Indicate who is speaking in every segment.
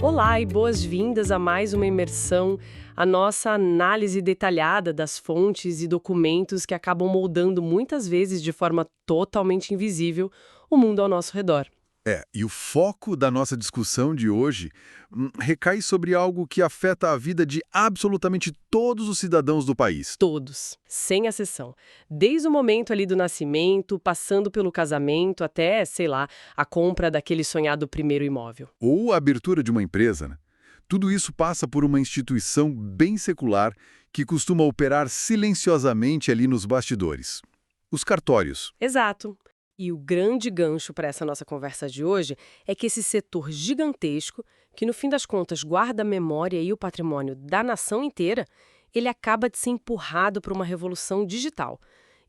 Speaker 1: Olá e boas-vindas a mais uma imersão, a nossa análise detalhada das fontes e documentos que acabam moldando muitas vezes de forma totalmente invisível o mundo ao nosso redor.
Speaker 2: E o foco da nossa discussão de hoje recai sobre algo que afeta a vida de absolutamente todos os cidadãos do país.
Speaker 1: Todos, sem exceção. Desde o momento ali do nascimento, passando pelo casamento, até, sei lá, a compra daquele sonhado primeiro imóvel.
Speaker 2: Ou a abertura de uma empresa, né? Tudo isso passa por uma instituição bem secular que costuma operar silenciosamente ali nos bastidores. Os cartórios.
Speaker 1: Exato. E o grande gancho para essa nossa conversa de hoje é que esse setor gigantesco, que no fim das contas guarda a memória e o patrimônio da nação inteira, ele acaba de ser empurrado para uma revolução digital.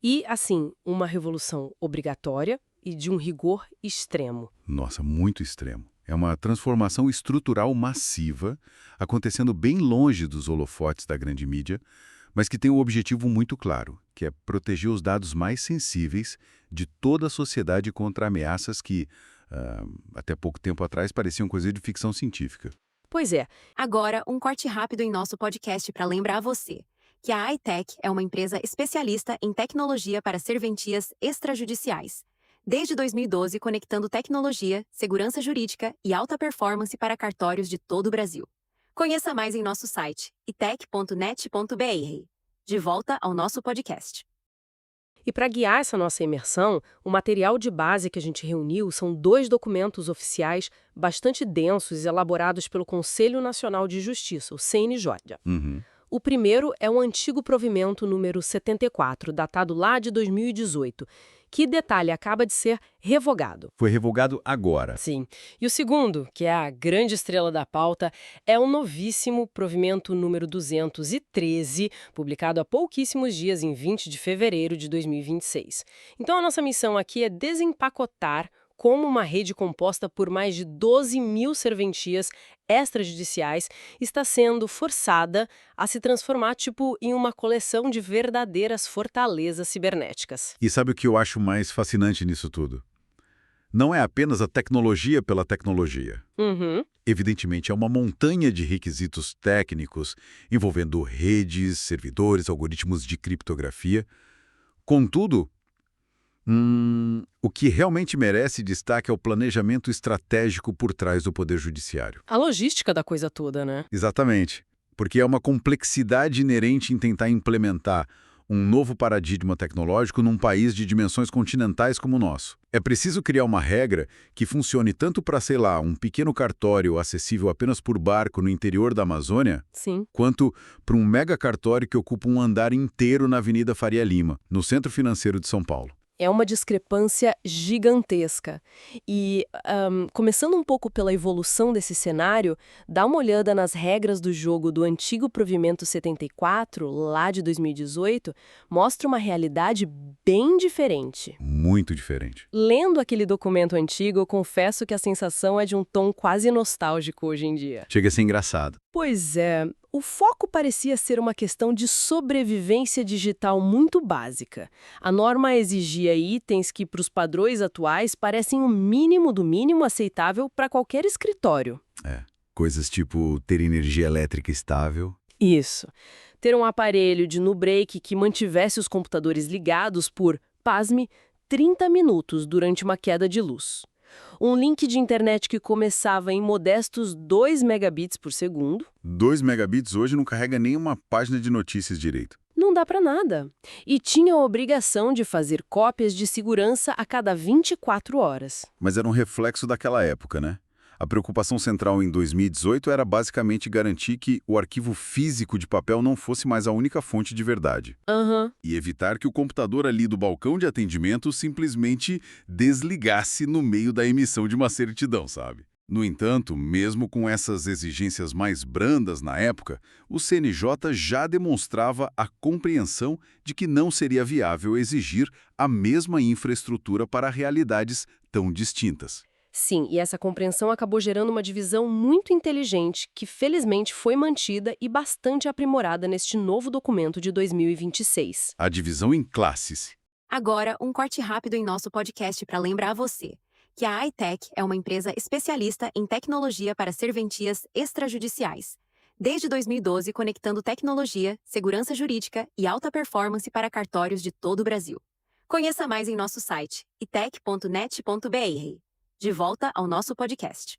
Speaker 1: E, assim, uma revolução obrigatória e de um rigor extremo.
Speaker 2: Nossa, muito extremo. É uma transformação estrutural massiva, acontecendo bem longe dos holofotes da grande mídia, mas que tem um objetivo muito claro, que é proteger os dados mais sensíveis de toda a sociedade contra ameaças que, até pouco tempo atrás, pareciam coisa de ficção científica.
Speaker 1: Pois é.
Speaker 3: Agora, um corte rápido em nosso podcast para lembrar você que a iTech é uma empresa especialista em tecnologia para serventias extrajudiciais. Desde 2012, conectando tecnologia, segurança jurídica e alta performance para cartórios de todo o Brasil. Conheça mais em nosso site, itech.net.br. De volta ao nosso podcast.
Speaker 1: E para guiar essa nossa imersão, o material de base que a gente reuniu são 2 documentos oficiais bastante densos elaborados pelo Conselho Nacional de Justiça, o CNJ. O primeiro é o antigo provimento número 74, datado lá de 2018, que, detalhe, acaba de ser revogado.
Speaker 2: Foi revogado agora.
Speaker 1: Sim. E o segundo, que é a grande estrela da pauta, é o novíssimo provimento número 213, publicado há pouquíssimos dias, em 20 de fevereiro de 2026. Então, a nossa missão aqui é desempacotar como uma rede composta por mais de 12 mil serventias extrajudiciais está sendo forçada a se transformar, em uma coleção de verdadeiras fortalezas cibernéticas.
Speaker 2: E sabe o que eu acho mais fascinante nisso tudo? Não é apenas a tecnologia pela tecnologia. Evidentemente, é uma montanha de requisitos técnicos envolvendo redes, servidores, algoritmos de criptografia. Contudo, o que realmente merece destaque é o planejamento estratégico por trás do Poder Judiciário.
Speaker 1: A logística da coisa toda, né?
Speaker 2: Exatamente, porque é uma complexidade inerente em tentar implementar um novo paradigma tecnológico num país de dimensões continentais como o nosso. É preciso criar uma regra que funcione tanto para, sei lá, um pequeno cartório acessível apenas por barco no interior da Amazônia,
Speaker 1: Sim.
Speaker 2: quanto para um mega cartório que ocupa um andar inteiro na Avenida Faria Lima, no centro financeiro de São Paulo.
Speaker 1: É uma discrepância gigantesca. E, começando um pouco pela evolução desse cenário, dá uma olhada nas regras do jogo do antigo provimento 74, lá de 2018, mostra uma realidade bem diferente.
Speaker 2: Muito diferente.
Speaker 1: Lendo aquele documento antigo, eu confesso que a sensação é de um tom quase nostálgico hoje em dia.
Speaker 2: Chega a ser engraçado.
Speaker 1: Pois é, o foco parecia ser uma questão de sobrevivência digital muito básica. A norma exigia itens que, para os padrões atuais, parecem o mínimo do mínimo aceitável para qualquer escritório.
Speaker 2: Coisas tipo ter energia elétrica estável.
Speaker 1: Isso. Ter um aparelho de no-break que mantivesse os computadores ligados por, pasme, 30 minutos durante uma queda de luz. Um link de internet que começava em modestos 2 megabits por segundo.
Speaker 2: 2 megabits hoje não carrega nem uma página de notícias direito.
Speaker 1: Não dá para nada. E tinha a obrigação de fazer cópias de segurança a cada 24 horas.
Speaker 2: Mas era um reflexo daquela época, né? A preocupação central em 2018 era basicamente garantir que o arquivo físico de papel não fosse mais a única fonte de verdade. E evitar que o computador ali do balcão de atendimento simplesmente desligasse no meio da emissão de uma certidão, sabe? No entanto, mesmo com essas exigências mais brandas na época, o CNJ já demonstrava a compreensão de que não seria viável exigir a mesma infraestrutura para realidades tão distintas.
Speaker 1: Sim, e essa compreensão acabou gerando uma divisão muito inteligente que, felizmente, foi mantida e bastante aprimorada neste novo documento de 2026.
Speaker 2: A divisão em classes.
Speaker 3: Agora, um corte rápido em nosso podcast para lembrar você que a iTech é uma empresa especialista em tecnologia para serventias extrajudiciais. Desde 2012, conectando tecnologia, segurança jurídica e alta performance para cartórios de todo o Brasil. Conheça mais em nosso site, itech.net.br. De volta ao nosso podcast.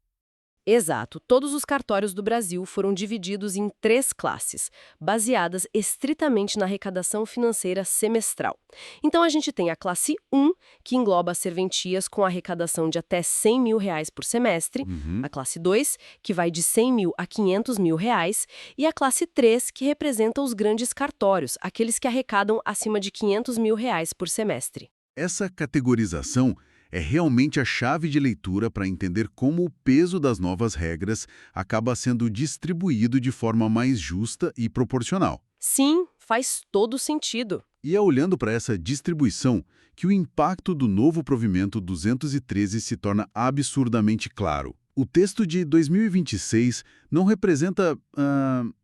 Speaker 1: Exato. Todos os cartórios do Brasil foram divididos em 3 classes, baseadas estritamente na arrecadação financeira semestral. Então, a gente tem a classe 1, que engloba as serventias com arrecadação de até R$ 100 mil por semestre, a classe 2, que vai de 100 mil a 500 mil reais, e a classe 3, que representa os grandes cartórios, aqueles que arrecadam acima de 500 mil reais por semestre.
Speaker 2: Essa categorização é realmente a chave de leitura para entender como o peso das novas regras acaba sendo distribuído de forma mais justa e proporcional.
Speaker 1: Sim, faz todo sentido.
Speaker 2: E é olhando para essa distribuição que o impacto do novo provimento 213 se torna absurdamente claro. O texto de 2026 não representa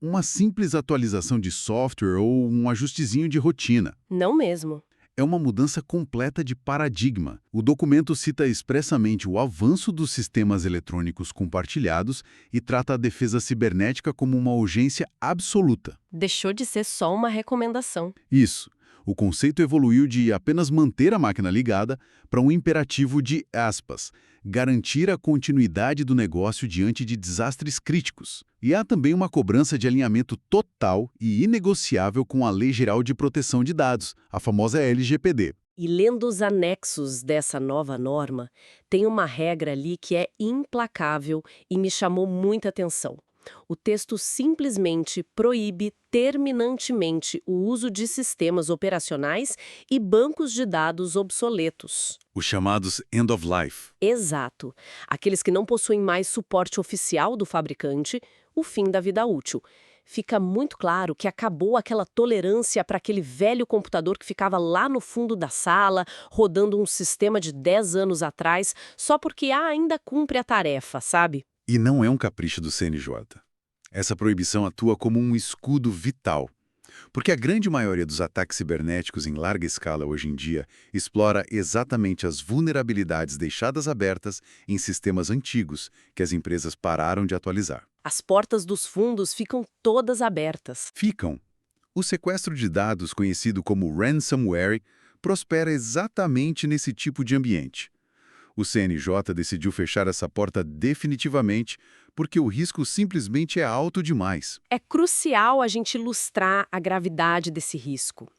Speaker 2: uma simples atualização de software ou um ajustezinho de rotina.
Speaker 1: Não mesmo.
Speaker 2: É uma mudança completa de paradigma. O documento cita expressamente o avanço dos sistemas eletrônicos compartilhados e trata a defesa cibernética como uma urgência absoluta.
Speaker 1: Deixou de ser só uma recomendação.
Speaker 2: Isso. O conceito evoluiu de apenas manter a máquina ligada para um imperativo de, aspas, garantir a continuidade do negócio diante de desastres críticos. E há também uma cobrança de alinhamento total e inegociável com a Lei Geral de Proteção de Dados, a famosa LGPD.
Speaker 1: E lendo os anexos dessa nova norma, tem uma regra ali que é implacável e me chamou muita atenção. O texto simplesmente proíbe terminantemente o uso de sistemas operacionais e bancos de dados obsoletos.
Speaker 2: Os chamados end of life.
Speaker 1: Exato. Aqueles que não possuem mais suporte oficial do fabricante, o fim da vida útil. Fica muito claro que acabou aquela tolerância para aquele velho computador que ficava lá no fundo da sala, rodando um sistema de 10 anos atrás, só porque ainda cumpre a tarefa, sabe?
Speaker 2: E não é um capricho do CNJ. Essa proibição atua como um escudo vital, porque a grande maioria dos ataques cibernéticos em larga escala hoje em dia explora exatamente as vulnerabilidades deixadas abertas em sistemas antigos que as empresas pararam de atualizar.
Speaker 1: As portas dos fundos ficam todas abertas.
Speaker 2: Ficam. O sequestro de dados, conhecido como ransomware, prospera exatamente nesse tipo de ambiente. O CNJ decidiu fechar essa porta definitivamente porque o risco simplesmente é alto demais.
Speaker 1: É crucial a gente ilustrar a gravidade desse risco.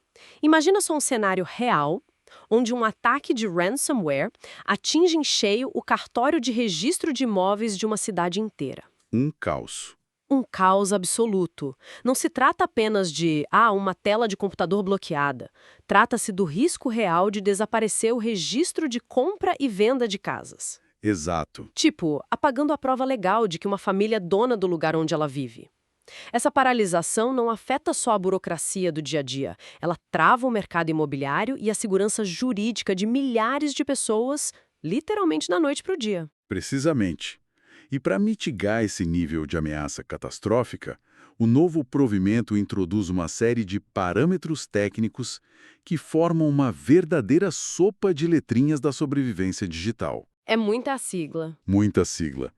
Speaker 1: Imagina só um cenário real, onde um ataque de ransomware atinge em cheio o cartório de registro de imóveis de uma cidade inteira.
Speaker 2: Um caos.
Speaker 1: Um caos absoluto. Não se trata apenas de, uma tela de computador bloqueada. Trata-se do risco real de desaparecer o registro de compra e venda de casas.
Speaker 2: Exato.
Speaker 1: Tipo, apagando a prova legal de que uma família é dona do lugar onde ela vive. Essa paralisação não afeta só a burocracia do dia a dia. Ela trava o mercado imobiliário e a segurança jurídica de milhares de pessoas, literalmente da noite para o dia.
Speaker 2: Precisamente. E para mitigar esse nível de ameaça catastrófica, o novo provimento introduz uma série de parâmetros técnicos que formam uma verdadeira sopa de letrinhas da sobrevivência digital.
Speaker 1: É muita sigla.
Speaker 2: Muita sigla.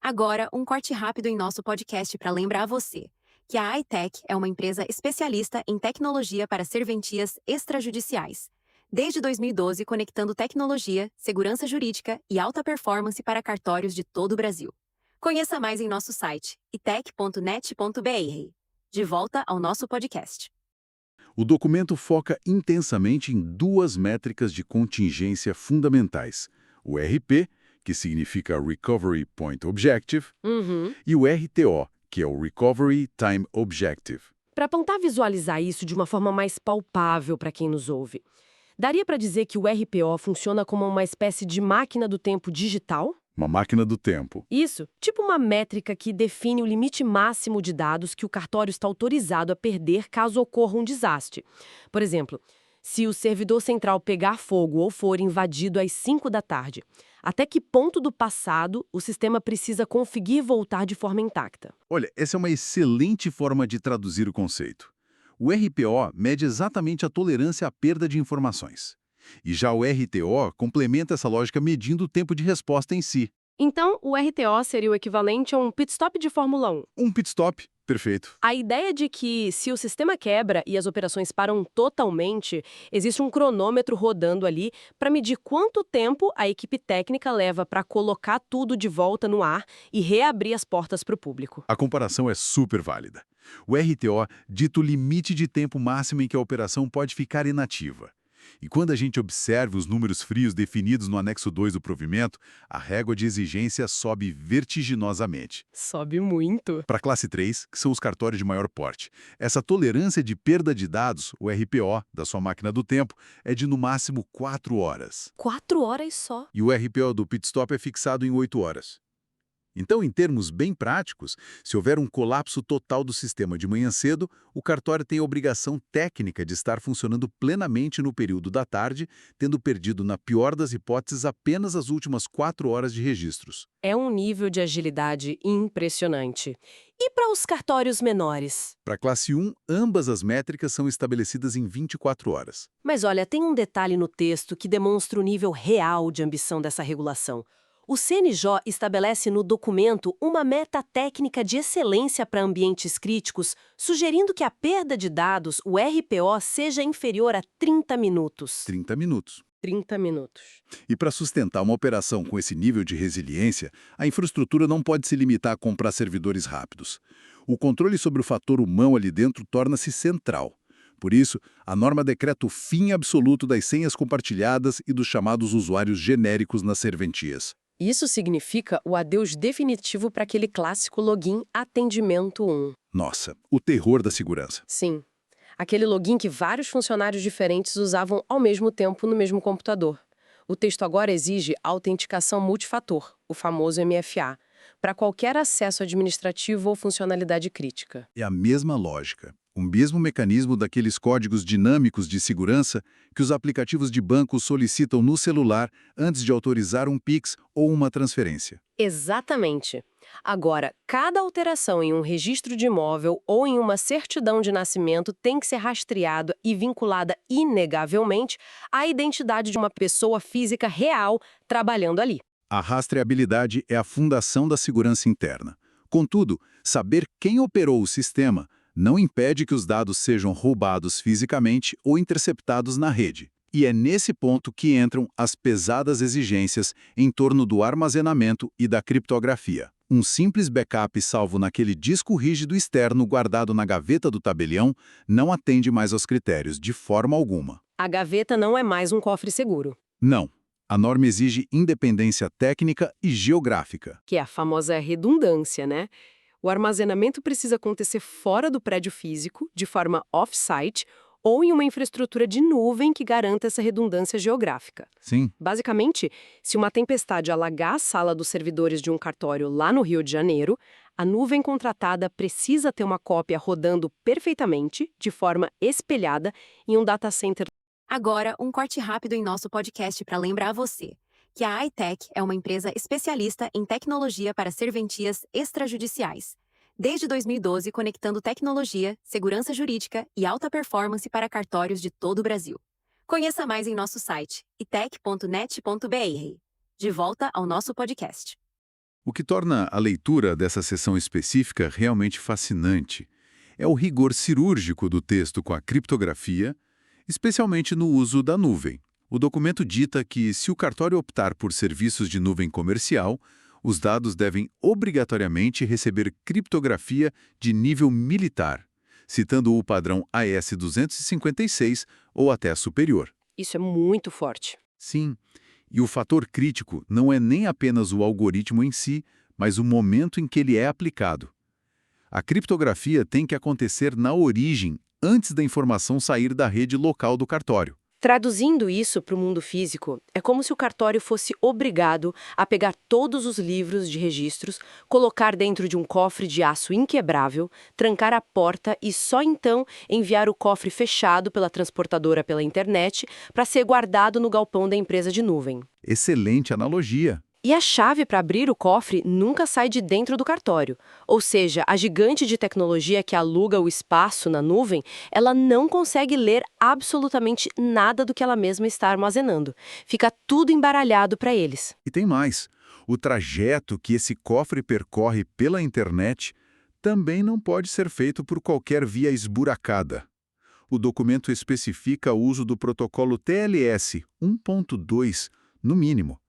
Speaker 3: Agora, um corte rápido em nosso podcast para lembrar você que a iTech é uma empresa especialista em tecnologia para serventias extrajudiciais. Desde 2012, conectando tecnologia, segurança jurídica e alta performance para cartórios de todo o Brasil. Conheça mais em nosso site, itech.net.br. De volta ao nosso podcast.
Speaker 2: O documento foca intensamente em 2 métricas de contingência fundamentais. O RP, que significa Recovery Point Objective, e o RTO, que é o Recovery Time Objective.
Speaker 1: Para tentar visualizar isso de uma forma mais palpável para quem nos ouve, daria para dizer que o RPO funciona como uma espécie de máquina do tempo digital?
Speaker 2: Uma máquina do tempo.
Speaker 1: Isso, tipo uma métrica que define o limite máximo de dados que o cartório está autorizado a perder caso ocorra um desastre. Por exemplo, se o servidor central pegar fogo ou for invadido às 5 da tarde, até que ponto do passado o sistema precisa conseguir voltar de forma intacta?
Speaker 2: Olha, essa é uma excelente forma de traduzir o conceito. O RPO mede exatamente a tolerância à perda de informações. E já o RTO complementa essa lógica medindo o tempo de resposta em si.
Speaker 1: Então, o RTO seria o equivalente a um pit stop de Fórmula 1.
Speaker 2: Um pit stop, perfeito.
Speaker 1: A ideia de que, se o sistema quebra e as operações param totalmente, existe um cronômetro rodando ali para medir quanto tempo a equipe técnica leva para colocar tudo de volta no ar e reabrir as portas para o público.
Speaker 2: A comparação é super válida. O RTO dita o limite de tempo máximo em que a operação pode ficar inativa. E quando a gente observa os números frios definidos no anexo 2 do provimento, a régua de exigência sobe vertiginosamente.
Speaker 1: Sobe muito.
Speaker 2: Para a classe 3, que são os cartórios de maior porte, essa tolerância de perda de dados, o RPO, da sua máquina do tempo, é de no máximo 4 horas.
Speaker 1: 4 horas só.
Speaker 2: E o RPO do pit stop é fixado em 8 horas. Então, em termos bem práticos, se houver um colapso total do sistema de manhã cedo, o cartório tem a obrigação técnica de estar funcionando plenamente no período da tarde, tendo perdido, na pior das hipóteses, apenas as últimas 4 horas de registros.
Speaker 1: É um nível de agilidade impressionante. E para os cartórios menores?
Speaker 2: Para a classe 1, ambas as métricas são estabelecidas em 24 horas.
Speaker 1: Mas olha, tem um detalhe no texto que demonstra o nível real de ambição dessa regulação. O CNJ estabelece no documento uma meta técnica de excelência para ambientes críticos, sugerindo que a perda de dados, o RPO, seja inferior a 30 minutos.
Speaker 2: 30 minutos.
Speaker 1: 30 minutos.
Speaker 2: E para sustentar uma operação com esse nível de resiliência, a infraestrutura não pode se limitar a comprar servidores rápidos. O controle sobre o fator humano ali dentro torna-se central. Por isso, a norma decreta o fim absoluto das senhas compartilhadas e dos chamados usuários genéricos nas serventias.
Speaker 1: Isso significa o adeus definitivo para aquele clássico login atendimento 1.
Speaker 2: Nossa, o terror da segurança.
Speaker 1: Sim. Aquele login que vários funcionários diferentes usavam ao mesmo tempo no mesmo computador. O texto agora exige autenticação multifator, o famoso MFA, para qualquer acesso administrativo ou funcionalidade crítica.
Speaker 2: É a mesma lógica. O mesmo mecanismo daqueles códigos dinâmicos de segurança que os aplicativos de banco solicitam no celular antes de autorizar um Pix ou uma transferência.
Speaker 1: Exatamente. Agora, cada alteração em um registro de imóvel ou em uma certidão de nascimento tem que ser rastreada e vinculada inegavelmente à identidade de uma pessoa física real trabalhando ali.
Speaker 2: A rastreabilidade é a fundação da segurança interna. Contudo, saber quem operou o sistema não impede que os dados sejam roubados fisicamente ou interceptados na rede. E é nesse ponto que entram as pesadas exigências em torno do armazenamento e da criptografia. Um simples backup salvo naquele disco rígido externo guardado na gaveta do tabelião não atende mais aos critérios de forma alguma.
Speaker 1: A gaveta não é mais um cofre seguro.
Speaker 2: Não. A norma exige independência técnica e geográfica.
Speaker 1: Que é a famosa redundância, né? O armazenamento precisa acontecer fora do prédio físico, de forma off-site, ou em uma infraestrutura de nuvem que garanta essa redundância geográfica.
Speaker 2: Sim.
Speaker 1: Basicamente, se uma tempestade alagar a sala dos servidores de um cartório lá no Rio de Janeiro, a nuvem contratada precisa ter uma cópia rodando perfeitamente, de forma espelhada, em um data center.
Speaker 3: Agora, um corte rápido em nosso podcast para lembrar você que a iTech é uma empresa especialista em tecnologia para serventias extrajudiciais. Desde 2012, conectando tecnologia, segurança jurídica e alta performance para cartórios de todo o Brasil. Conheça mais em nosso site, itech.net.br. De volta ao nosso podcast.
Speaker 2: O que torna a leitura dessa seção específica realmente fascinante é o rigor cirúrgico do texto com a criptografia, especialmente no uso da nuvem. O documento dita que, se o cartório optar por serviços de nuvem comercial, os dados devem obrigatoriamente receber criptografia de nível militar, citando o padrão AES-256 ou até superior.
Speaker 1: Isso é muito forte.
Speaker 2: Sim, e o fator crítico não é nem apenas o algoritmo em si, mas o momento em que ele é aplicado. A criptografia tem que acontecer na origem, antes da informação sair da rede local do cartório.
Speaker 1: Traduzindo isso para o mundo físico, é como se o cartório fosse obrigado a pegar todos os livros de registros, colocar dentro de um cofre de aço inquebrável, trancar a porta e só então enviar o cofre fechado pela transportadora pela internet para ser guardado no galpão da empresa de nuvem.
Speaker 2: Excelente analogia.
Speaker 1: E a chave para abrir o cofre nunca sai de dentro do cartório. Ou seja, a gigante de tecnologia que aluga o espaço na nuvem, ela não consegue ler absolutamente nada do que ela mesma está armazenando. Fica tudo embaralhado para eles.
Speaker 2: E tem mais. O trajeto que esse cofre percorre pela internet também não pode ser feito por qualquer via esburacada. O documento especifica o uso do protocolo TLS 1.2, no mínimo,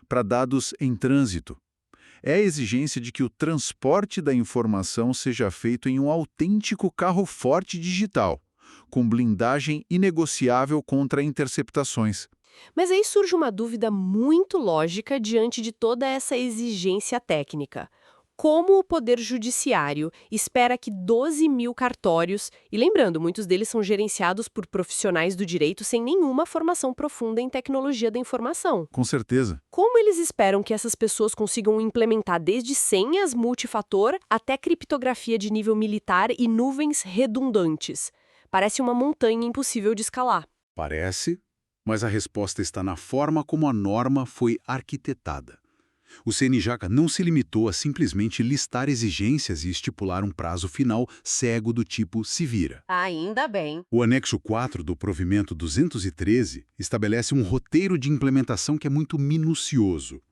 Speaker 2: para dados em trânsito. É a exigência de que o transporte da informação seja feito em um autêntico carro-forte digital, com blindagem inegociável contra interceptações.
Speaker 1: Mas aí surge uma dúvida muito lógica diante de toda essa exigência técnica. Como o Poder Judiciário espera que 12 mil cartórios, e lembrando, muitos deles são gerenciados por profissionais do direito sem nenhuma formação profunda em tecnologia da informação.
Speaker 2: Com certeza.
Speaker 1: Como eles esperam que essas pessoas consigam implementar desde senhas multifator até criptografia de nível militar e nuvens redundantes? Parece uma montanha impossível de escalar.
Speaker 2: Parece, mas a resposta está na forma como a norma foi arquitetada. O CNJ não se limitou a simplesmente listar exigências e estipular um prazo final cego do tipo se vira.
Speaker 1: Ainda bem.
Speaker 2: O anexo 4 do provimento 213 estabelece um roteiro de implementação que é muito minucioso.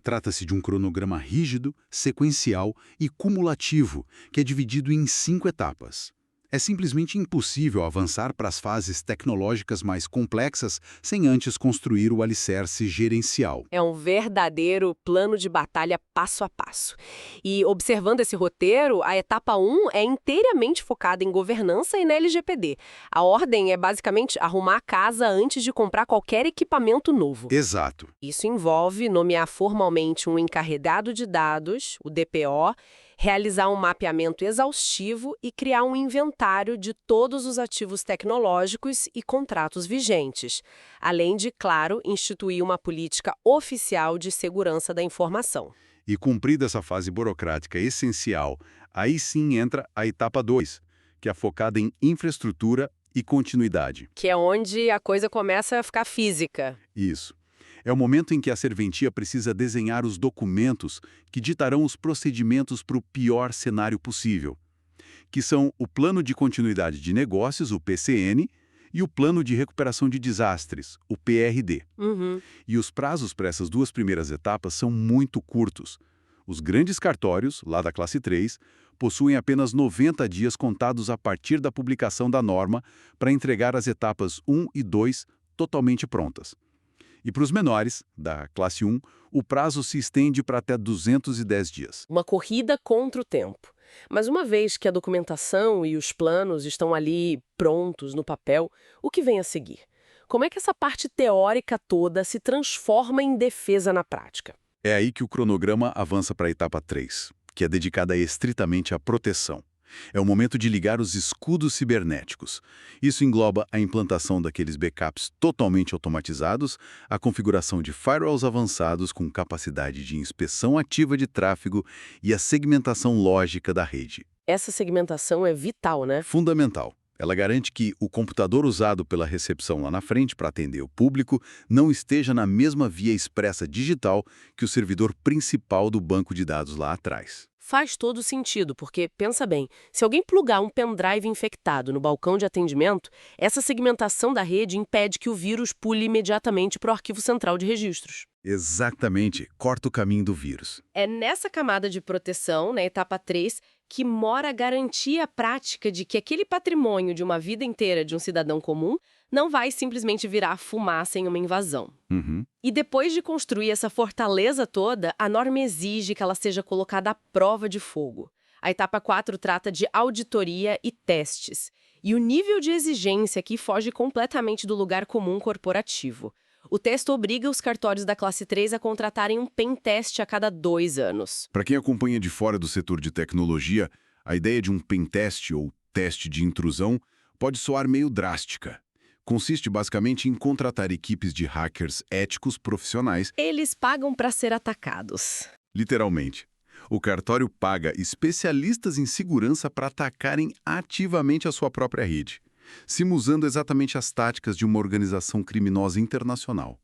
Speaker 2: Trata-se de um cronograma rígido, sequencial e cumulativo, que é dividido em 5 etapas. É simplesmente impossível avançar para as fases tecnológicas mais complexas sem antes construir o alicerce gerencial.
Speaker 1: É um verdadeiro plano de batalha passo a passo. E observando esse roteiro, a etapa 1 é inteiramente focada em governança e na LGPD. A ordem é basicamente arrumar a casa antes de comprar qualquer equipamento novo.
Speaker 2: Exato.
Speaker 1: Isso envolve nomear formalmente um encarregado de dados, o DPO, realizar um mapeamento exaustivo e criar um inventário de todos os ativos tecnológicos e contratos vigentes, além de, claro, instituir uma política oficial de segurança da informação.
Speaker 2: E cumprida essa fase burocrática essencial, aí sim entra a etapa 2, que é focada em infraestrutura e continuidade.
Speaker 1: Que é onde a coisa começa a ficar física.
Speaker 2: Isso. É o momento em que a serventia precisa desenhar os documentos que ditarão os procedimentos para o pior cenário possível, que são o Plano de Continuidade de Negócios, o PCN, e o Plano de Recuperação de Desastres, o PRD. E os prazos para essas duas primeiras etapas são muito curtos. Os grandes cartórios, lá da classe 3, possuem apenas 90 dias contados a partir da publicação da norma para entregar as etapas 1 e 2 totalmente prontas. E para os menores, da classe 1, o prazo se estende para até 210 dias.
Speaker 1: Uma corrida contra o tempo. Mas uma vez que a documentação e os planos estão ali prontos no papel, o que vem a seguir? Como é que essa parte teórica toda se transforma em defesa na prática?
Speaker 2: É aí que o cronograma avança para a etapa 3, que é dedicada estritamente à proteção. É o momento de ligar os escudos cibernéticos. Isso engloba a implantação daqueles backups totalmente automatizados, a configuração de firewalls avançados com capacidade de inspeção ativa de tráfego e a segmentação lógica da rede.
Speaker 1: Essa segmentação é vital, né?
Speaker 2: Fundamental. Ela garante que o computador usado pela recepção lá na frente para atender o público não esteja na mesma via expressa digital que o servidor principal do banco de dados lá atrás.
Speaker 1: Faz todo sentido, porque, pensa bem, se alguém plugar um pendrive infectado no balcão de atendimento, essa segmentação da rede impede que o vírus pule imediatamente para o arquivo central de registros.
Speaker 2: Exatamente, corta o caminho do vírus.
Speaker 1: É nessa camada de proteção, na etapa 3, que mora a garantia prática de que aquele patrimônio de uma vida inteira de um cidadão comum não vai simplesmente virar fumaça em uma invasão. E depois de construir essa fortaleza toda, a norma exige que ela seja colocada à prova de fogo. A etapa 4 trata de auditoria e testes. E o nível de exigência aqui foge completamente do lugar comum corporativo. O texto obriga os cartórios da classe 3 a contratarem um pentest a cada 2 anos.
Speaker 2: Para quem acompanha de fora do setor de tecnologia, a ideia de um pentest ou teste de intrusão pode soar meio drástica. Consiste basicamente em contratar equipes de hackers éticos profissionais.
Speaker 1: Eles pagam para ser atacados.
Speaker 2: Literalmente. O cartório paga especialistas em segurança para atacarem ativamente a sua própria rede, simulando exatamente as táticas de uma organização criminosa internacional.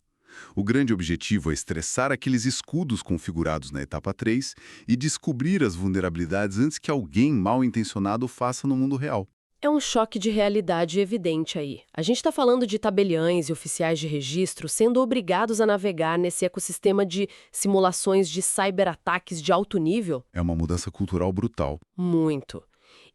Speaker 2: O grande objetivo é estressar aqueles escudos configurados na etapa 3 e descobrir as vulnerabilidades antes que alguém mal intencionado o faça no mundo real.
Speaker 1: É um choque de realidade evidente aí. A gente está falando de tabeliães e oficiais de registro sendo obrigados a navegar nesse ecossistema de simulações de cyberataques de alto nível?
Speaker 2: É uma mudança cultural brutal.
Speaker 1: Muito.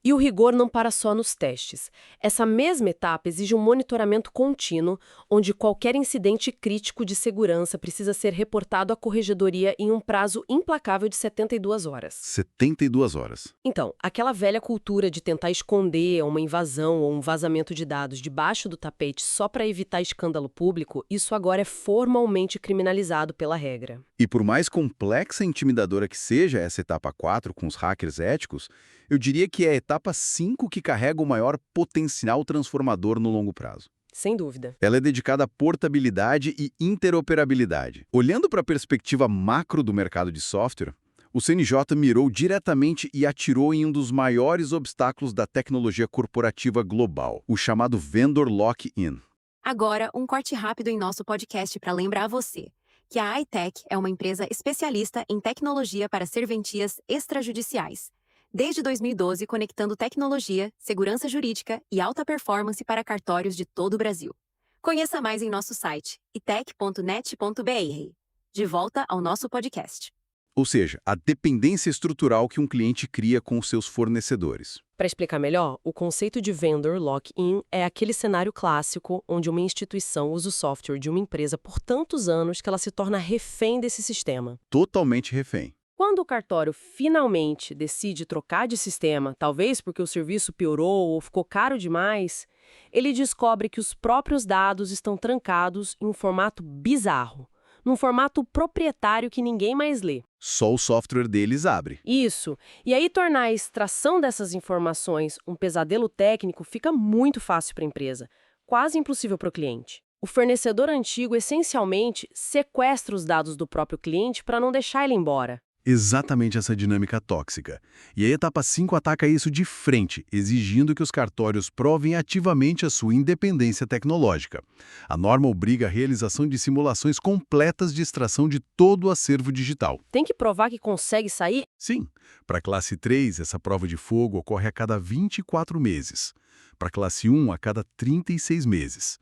Speaker 1: E o rigor não para só nos testes. Essa mesma etapa exige um monitoramento contínuo, onde qualquer incidente crítico de segurança precisa ser reportado à corregedoria em um prazo implacável de 72 horas.
Speaker 2: 72 horas.
Speaker 1: Então, aquela velha cultura de tentar esconder uma invasão ou um vazamento de dados debaixo do tapete só para evitar escândalo público, isso agora é formalmente criminalizado pela regra.
Speaker 2: E por mais complexa e intimidadora que seja essa etapa 4 com os hackers éticos, eu diria que é a etapa 5 que carrega o maior potencial transformador no longo prazo.
Speaker 1: Sem dúvida.
Speaker 2: Ela é dedicada à portabilidade e interoperabilidade. Olhando para a perspectiva macro do mercado de software, o CNJ mirou diretamente e atirou em um dos maiores obstáculos da tecnologia corporativa global, o chamado Vendor Lock-in.
Speaker 3: Agora, um corte rápido em nosso podcast para lembrar você que a iTech é uma empresa especialista em tecnologia para serventias extrajudiciais. Desde 2012, conectando tecnologia, segurança jurídica e alta performance para cartórios de todo o Brasil. Conheça mais em nosso site, itech.net.br. De volta ao nosso podcast.
Speaker 2: Ou seja, a dependência estrutural que um cliente cria com os seus fornecedores.
Speaker 1: Para explicar melhor, o conceito de vendor lock-in é aquele cenário clássico onde uma instituição usa o software de uma empresa por tantos anos que ela se torna refém desse sistema.
Speaker 2: Totalmente refém.
Speaker 1: Quando o cartório finalmente decide trocar de sistema, talvez porque o serviço piorou ou ficou caro demais, ele descobre que os próprios dados estão trancados em um formato bizarro, num formato proprietário que ninguém mais lê.
Speaker 2: Só o software deles abre.
Speaker 1: Isso. E aí tornar a extração dessas informações um pesadelo técnico fica muito fácil para a empresa, quase impossível para o cliente. O fornecedor antigo, essencialmente, sequestra os dados do próprio cliente para não deixar ele embora.
Speaker 2: Exatamente essa dinâmica tóxica. E a etapa 5 ataca isso de frente, exigindo que os cartórios provem ativamente a sua independência tecnológica. A norma obriga a realização de simulações completas de extração de todo o acervo digital.
Speaker 1: Tem que provar que consegue sair?
Speaker 2: Sim, para a classe 3, essa prova de fogo ocorre a cada 24 meses. Para a classe 1, a cada 36 meses.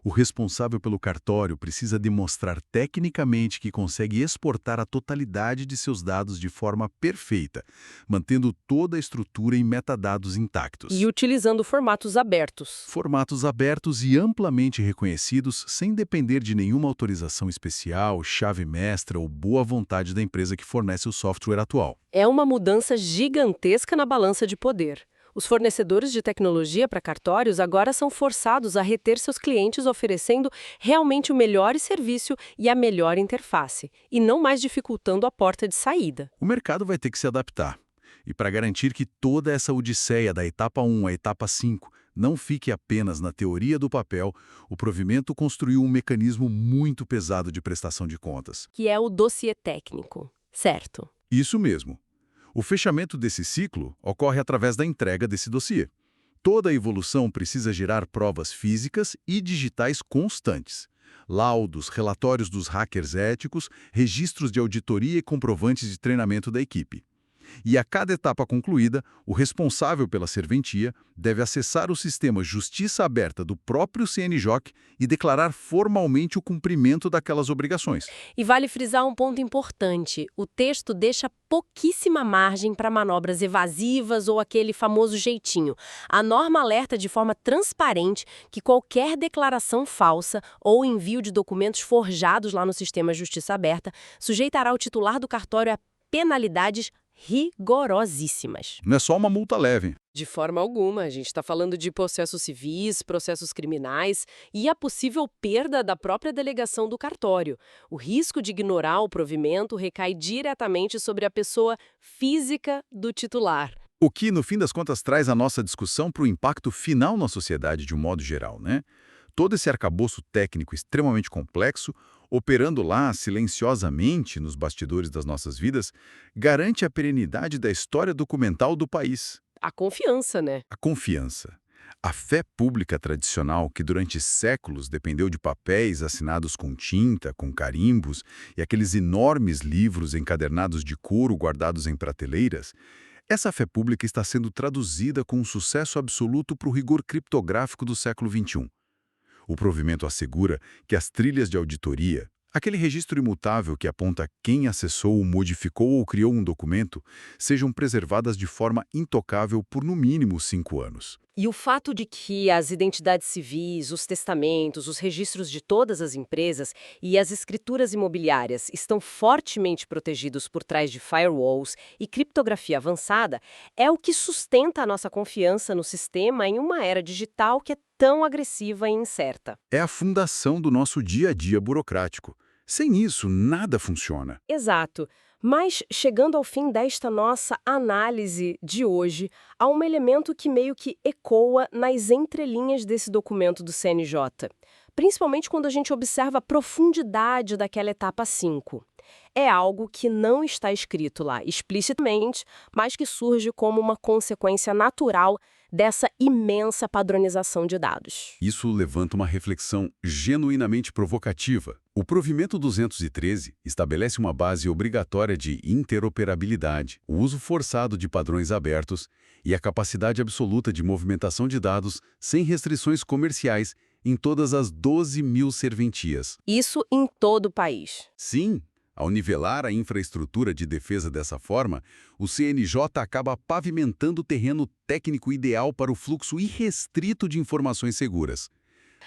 Speaker 2: O responsável pelo cartório precisa demonstrar tecnicamente que consegue exportar a totalidade de seus dados de forma perfeita, mantendo toda a estrutura e metadados intactos.
Speaker 1: E utilizando formatos abertos.
Speaker 2: Formatos abertos e amplamente reconhecidos sem depender de nenhuma autorização especial, chave mestra ou boa vontade da empresa que fornece o software atual.
Speaker 1: É uma mudança gigantesca na balança de poder. Os fornecedores de tecnologia para cartórios agora são forçados a reter seus clientes oferecendo realmente o melhor serviço e a melhor interface, e não mais dificultando a porta de saída.
Speaker 2: O mercado vai ter que se adaptar. E para garantir que toda essa odisseia da etapa 1 à etapa 5 não fique apenas na teoria do papel, o provimento construiu um mecanismo muito pesado de prestação de contas.
Speaker 1: Que é o dossiê técnico, certo?
Speaker 2: Isso mesmo. O fechamento desse ciclo ocorre através da entrega desse dossiê. Toda a evolução precisa gerar provas físicas e digitais constantes. Laudos, relatórios dos hackers éticos, registros de auditoria e comprovantes de treinamento da equipe. E a cada etapa concluída, o responsável pela serventia deve acessar o sistema Justiça Aberta do próprio CNJ e declarar formalmente o cumprimento daquelas obrigações.
Speaker 1: E vale frisar um ponto importante. O texto deixa pouquíssima margem para manobras evasivas ou aquele famoso jeitinho. A norma alerta de forma transparente que qualquer declaração falsa ou envio de documentos forjados lá no sistema Justiça Aberta sujeitará o titular do cartório a penalidades rigorosíssimas.
Speaker 2: Não é só uma multa leve.
Speaker 1: De forma alguma, a gente está falando de processos civis, processos criminais e a possível perda da própria delegação do cartório. O risco de ignorar o provimento recai diretamente sobre a pessoa física do titular.
Speaker 2: O que, no fim das contas, traz a nossa discussão para o impacto final na sociedade de um modo geral, né? Todo esse arcabouço técnico extremamente complexo, operando lá silenciosamente nos bastidores das nossas vidas, garante a perenidade da história documental do país.
Speaker 1: A confiança, né?
Speaker 2: A confiança. A fé pública tradicional, que durante séculos dependeu de papéis assinados com tinta, com carimbos e aqueles enormes livros encadernados de couro guardados em prateleiras, essa fé pública está sendo traduzida com um sucesso absoluto para o rigor criptográfico do século XXI. O provimento assegura que as trilhas de auditoria, aquele registro imutável que aponta quem acessou, modificou ou criou um documento, sejam preservadas de forma intocável por no mínimo 5 anos.
Speaker 1: E o fato de que as identidades civis, os testamentos, os registros de todas as empresas e as escrituras imobiliárias estão fortemente protegidos por trás de firewalls e criptografia avançada é o que sustenta a nossa confiança no sistema em uma era digital que é tão agressiva e incerta.
Speaker 2: É a fundação do nosso dia a dia burocrático. Sem isso, nada funciona.
Speaker 1: Exato. Mas, chegando ao fim desta nossa análise de hoje, há um elemento que meio que ecoa nas entrelinhas desse documento do CNJ, principalmente quando a gente observa a profundidade daquela etapa 5. É algo que não está escrito lá explicitamente, mas que surge como uma consequência natural dessa imensa padronização de dados.
Speaker 2: Isso levanta uma reflexão genuinamente provocativa. O provimento 213 estabelece uma base obrigatória de interoperabilidade, o uso forçado de padrões abertos e a capacidade absoluta de movimentação de dados sem restrições comerciais em todas as 12 mil serventias.
Speaker 1: Isso em todo o país.
Speaker 2: Sim, ao nivelar a infraestrutura de defesa dessa forma, o CNJ acaba pavimentando o terreno técnico ideal para o fluxo irrestrito de informações seguras.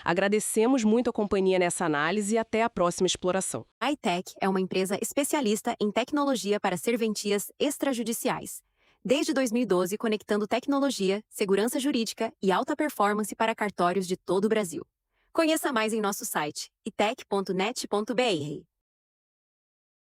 Speaker 1: Agradecemos muito a companhia nessa análise e até a próxima exploração.
Speaker 3: A iTech é uma empresa especialista em tecnologia para serventias extrajudiciais. Desde 2012, conectando tecnologia, segurança jurídica e alta performance para cartórios de todo o Brasil. Conheça mais em nosso site itech.net.br.